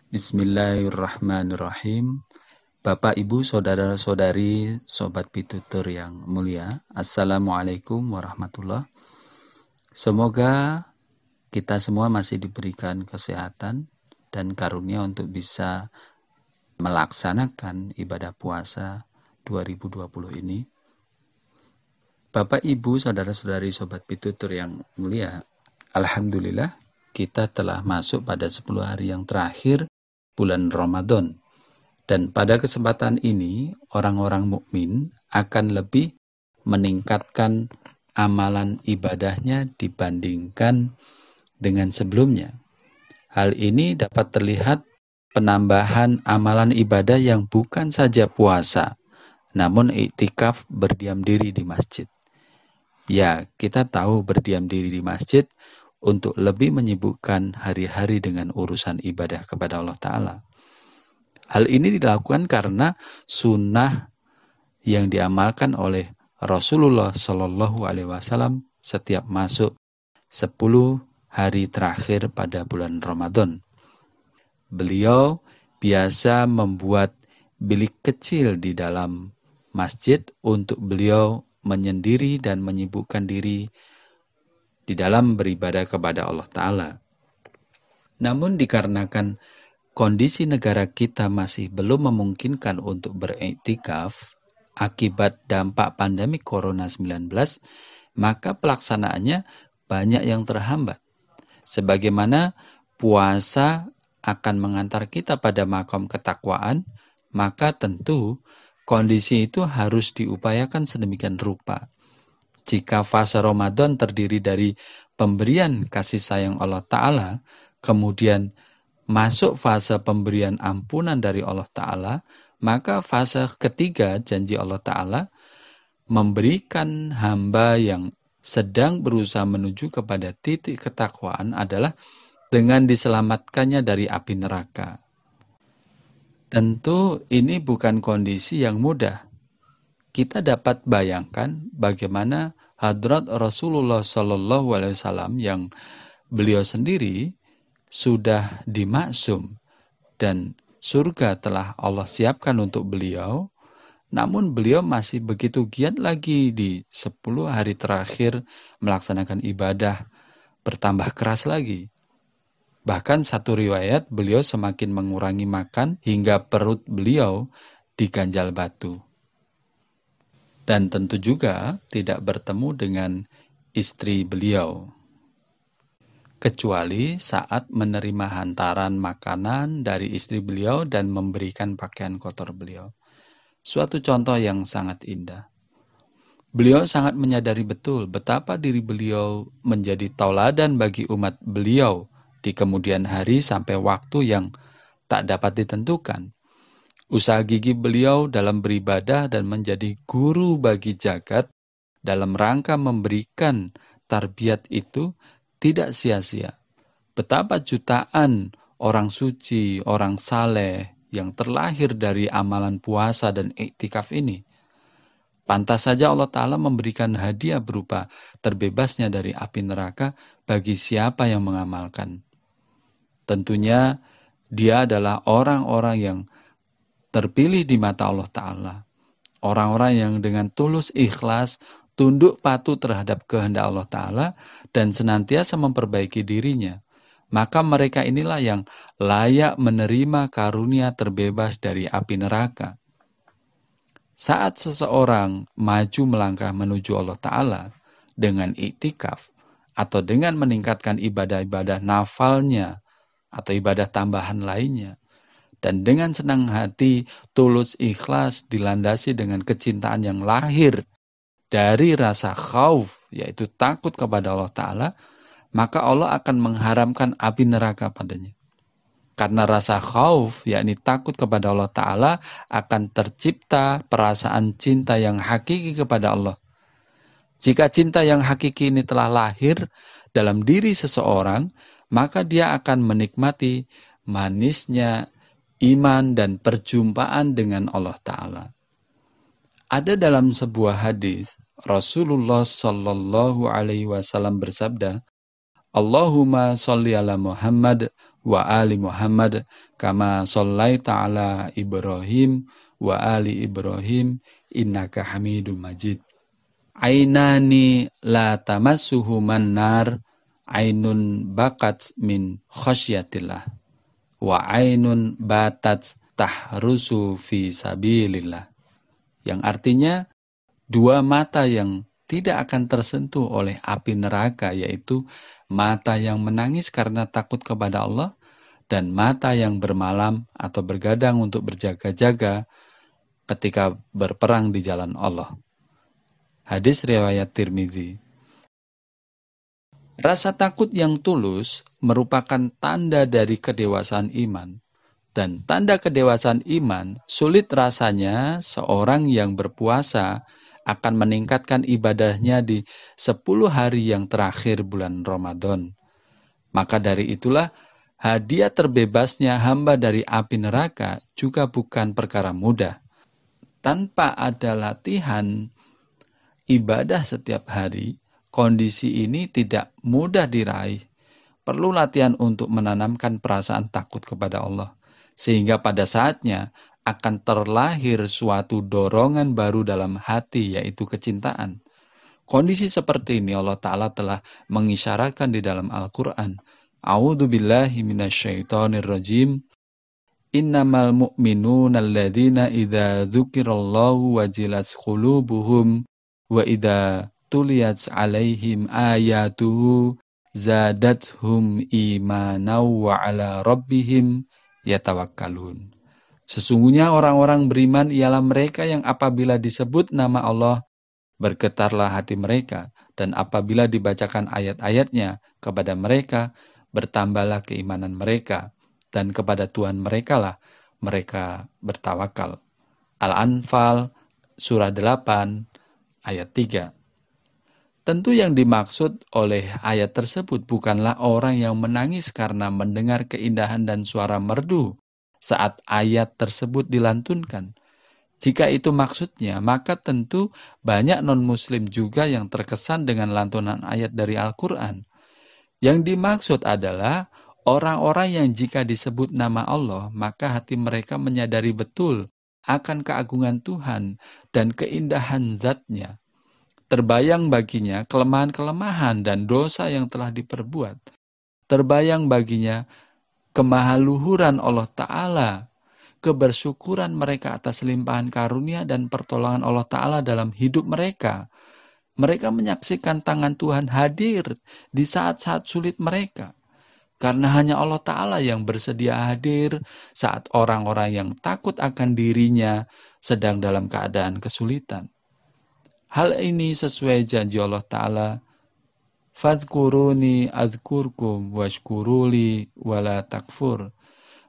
Bismillahirrahmanirrahim. Bapak, Ibu, saudara-saudari, sobat pitutur yang mulia, Assalamualaikum warahmatullahi. Semoga kita semua masih diberikan kesehatan dan karunia untuk bisa melaksanakan ibadah puasa 2020 ini. Bapak, Ibu, saudara-saudari, sobat pitutur yang mulia, alhamdulillah kita telah masuk pada 10 hari yang terakhir bulan Ramadan. Dan pada kesempatan ini, orang-orang mukmin akan lebih meningkatkan amalan ibadahnya dibandingkan dengan sebelumnya. Hal ini dapat terlihat penambahan amalan ibadah yang bukan saja puasa, namun iktikaf berdiam diri di masjid. Ya, kita tahu berdiam diri di masjid untuk lebih menyibukkan hari-hari dengan urusan ibadah kepada Allah Ta'ala. Hal ini dilakukan karena sunnah yang diamalkan oleh Rasulullah Shallallahu Alaihi Wasallam setiap masuk 10 hari terakhir pada bulan Ramadan. Beliau biasa membuat bilik kecil di dalam masjid untuk beliau menyendiri dan menyibukkan diri di dalam beribadah kepada Allah Ta'ala. Namun dikarenakan kondisi negara kita masih belum memungkinkan untuk beriktikaf akibat dampak pandemi Corona-19, maka pelaksanaannya banyak yang terhambat. Sebagaimana puasa akan mengantar kita pada makom ketakwaan, maka tentu kondisi itu harus diupayakan sedemikian rupa. Jika fase Ramadan terdiri dari pemberian kasih sayang Allah Ta'ala, kemudian masuk fase pemberian ampunan dari Allah Ta'ala, maka fase ketiga janji Allah Ta'ala memberikan hamba yang sedang berusaha menuju kepada titik ketakwaan adalah dengan diselamatkannya dari api neraka. Tentu ini bukan kondisi yang mudah. Kita dapat bayangkan bagaimana hadrat Rasulullah Shallallahu Alaihi Wasallam yang beliau sendiri sudah dimaksum dan surga telah Allah siapkan untuk beliau, namun beliau masih begitu giat lagi di 10 hari terakhir melaksanakan ibadah, bertambah keras lagi. Bahkan satu riwayat beliau semakin mengurangi makan hingga perut beliau diganjal batu. Dan tentu juga tidak bertemu dengan istri beliau, kecuali saat menerima hantaran makanan dari istri beliau dan memberikan pakaian kotor beliau. Suatu contoh yang sangat indah. Beliau sangat menyadari betul betapa diri beliau menjadi tauladan bagi umat beliau di kemudian hari sampai waktu yang tak dapat ditentukan. Usaha gigih beliau dalam beribadah dan menjadi guru bagi jagat dalam rangka memberikan tarbiyat itu tidak sia-sia. Betapa jutaan orang suci, orang saleh yang terlahir dari amalan puasa dan iktikaf ini. Pantas saja Allah Ta'ala memberikan hadiah berupa terbebasnya dari api neraka bagi siapa yang mengamalkan. Tentunya dia adalah orang-orang yang terpilih di mata Allah Ta'ala. Orang-orang yang dengan tulus ikhlas, tunduk patuh terhadap kehendak Allah Ta'ala, dan senantiasa memperbaiki dirinya. Maka mereka inilah yang layak menerima karunia terbebas dari api neraka. Saat seseorang maju melangkah menuju Allah Ta'ala dengan iktikaf, atau dengan meningkatkan ibadah-ibadah nafalnya, atau ibadah tambahan lainnya, dan dengan senang hati, tulus ikhlas, dilandasi dengan kecintaan yang lahir dari rasa khauf, yaitu takut kepada Allah Ta'ala, maka Allah akan mengharamkan api neraka padanya. Karena rasa khauf, yakni takut kepada Allah Ta'ala, akan tercipta perasaan cinta yang hakiki kepada Allah. Jika cinta yang hakiki ini telah lahir dalam diri seseorang, maka dia akan menikmati manisnya iman dan perjumpaan dengan Allah Ta'ala. Ada dalam sebuah hadis, Rasulullah Shallallahu Alaihi Wasallam bersabda, Allahumma sholli ala Muhammad wa ali Muhammad kama shallaita ala Ibrahim wa ali Ibrahim innaka Hamidum Majid. Ainani la tamassuhu nar ainun bakat min khasyatillah wa ainun batat tahrusu fi sabilillah. Yang artinya dua mata yang tidak akan tersentuh oleh api neraka, yaitu mata yang menangis karena takut kepada Allah dan mata yang bermalam atau bergadang untuk berjaga-jaga ketika berperang di jalan Allah. Hadis riwayat Tirmidzi. Rasa takut yang tulus merupakan tanda dari kedewasaan iman. Dan tanda kedewasaan iman, sulit rasanya seorang yang berpuasa akan meningkatkan ibadahnya di 10 hari yang terakhir bulan Ramadan. Maka dari itulah, hadiah terbebasnya hamba dari api neraka juga bukan perkara mudah. Tanpa ada latihan ibadah setiap hari, kondisi ini tidak mudah diraih. Perlu latihan untuk menanamkan perasaan takut kepada Allah. Sehingga pada saatnya akan terlahir suatu dorongan baru dalam hati, yaitu kecintaan. Kondisi seperti ini Allah Ta'ala telah mengisyaratkan di dalam Al-Quran. A'udzu billahi minasyaitonir rajim. Innamal mu'minuna alladzina idza dzukirallahu wajilat qulubuhum wa idza tuliyat alaihim ayatuhu zadathum imanaw wa ala rabbihim yatawakkalun. Sesungguhnya orang-orang beriman ialah mereka yang apabila disebut nama Allah, bergetarlah hati mereka, dan apabila dibacakan ayat-ayatnya kepada mereka, bertambahlah keimanan mereka, dan kepada Tuhan mereka lah mereka bertawakal. Al-Anfal surah 8 ayat 3. Tentu yang dimaksud oleh ayat tersebut bukanlah orang yang menangis karena mendengar keindahan dan suara merdu saat ayat tersebut dilantunkan. Jika itu maksudnya, maka tentu banyak non-muslim juga yang terkesan dengan lantunan ayat dari Al-Quran. Yang dimaksud adalah orang-orang yang jika disebut nama Allah, maka hati mereka menyadari betul akan keagungan Tuhan dan keindahan zat-Nya. Terbayang baginya kelemahan-kelemahan dan dosa yang telah diperbuat. Terbayang baginya kemahaluhuran Allah Ta'ala, kebersyukuran mereka atas limpahan karunia dan pertolongan Allah Ta'ala dalam hidup mereka. Mereka menyaksikan tangan Tuhan hadir di saat-saat sulit mereka. Karena hanya Allah Ta'ala yang bersedia hadir saat orang-orang yang takut akan dirinya sedang dalam keadaan kesulitan. Hal ini sesuai janji Allah Ta'ala, Fadhkuruni azkurkum washkuruli wala takfur.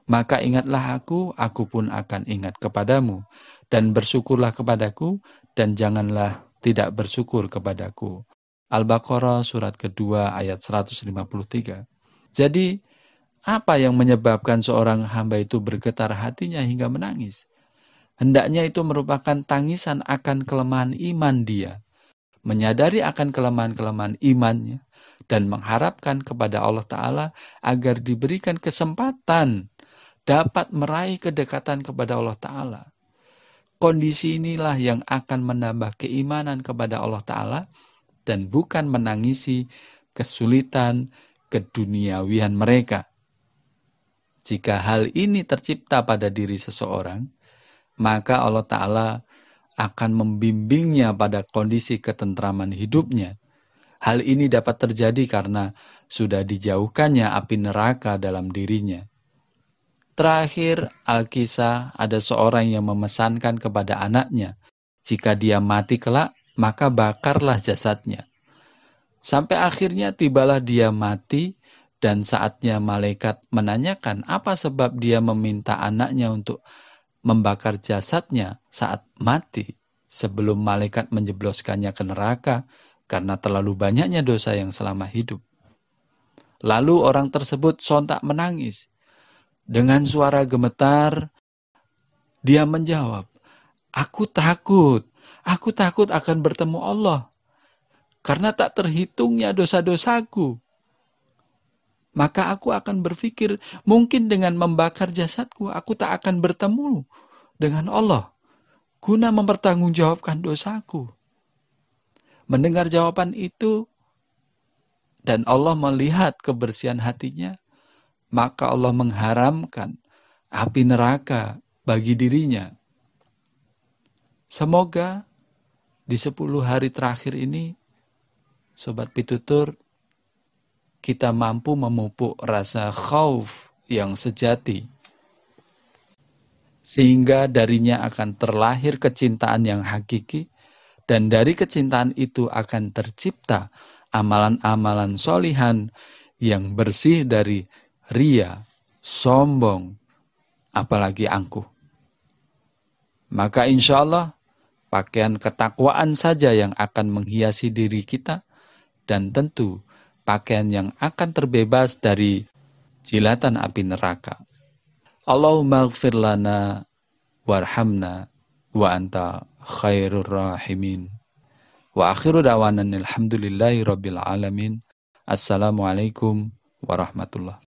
Maka ingatlah aku pun akan ingat kepadamu. Dan bersyukurlah kepadaku, dan janganlah tidak bersyukur kepadaku. Al-Baqarah surat kedua ayat 153. Jadi, apa yang menyebabkan seorang hamba itu bergetar hatinya hingga menangis? Hendaknya itu merupakan tangisan akan kelemahan iman dia. Menyadari akan kelemahan-kelemahan imannya dan mengharapkan kepada Allah Ta'ala agar diberikan kesempatan dapat meraih kedekatan kepada Allah Ta'ala. Kondisi inilah yang akan menambah keimanan kepada Allah Ta'ala dan bukan menangisi kesulitan keduniawian mereka. Jika hal ini tercipta pada diri seseorang, maka Allah Ta'ala akan membimbingnya pada kondisi ketentraman hidupnya. Hal ini dapat terjadi karena sudah dijauhkannya api neraka dalam dirinya. Terakhir, Al-Kisah ada seorang yang memesankan kepada anaknya, jika dia mati kelak, maka bakarlah jasadnya. Sampai akhirnya tibalah dia mati, dan saatnya malaikat menanyakan apa sebab dia meminta anaknya untuk membakar jasadnya saat mati sebelum malaikat menjebloskannya ke neraka karena terlalu banyaknya dosa yang selama hidup. Lalu orang tersebut sontak menangis. Dengan suara gemetar, dia menjawab, Aku takut akan bertemu Allah karena tak terhitungnya dosa-dosaku. maka aku akan berpikir, mungkin dengan membakar jasadku, aku tak akan bertemu dengan Allah, guna mempertanggungjawabkan dosaku. Mendengar jawaban itu, dan Allah melihat kebersihan hatinya, maka Allah mengharamkan api neraka bagi dirinya. Semoga di 10 hari terakhir ini, Sobat Pitutur, kita mampu memupuk rasa khauf yang sejati, sehingga darinya akan terlahir kecintaan yang hakiki, dan dari kecintaan itu akan tercipta amalan-amalan solihan yang bersih dari ria, sombong, apalagi angkuh. Maka insya Allah pakaian ketakwaan saja yang akan menghiasi diri kita, dan tentu pakaian yang akan terbebas dari jilatan api neraka. Allahumma ighfir lana warhamna wa anta khairur rahimin. Wa akhiru da'wanan alhamdulillahi rabbil alamin. Assalamualaikum warahmatullahi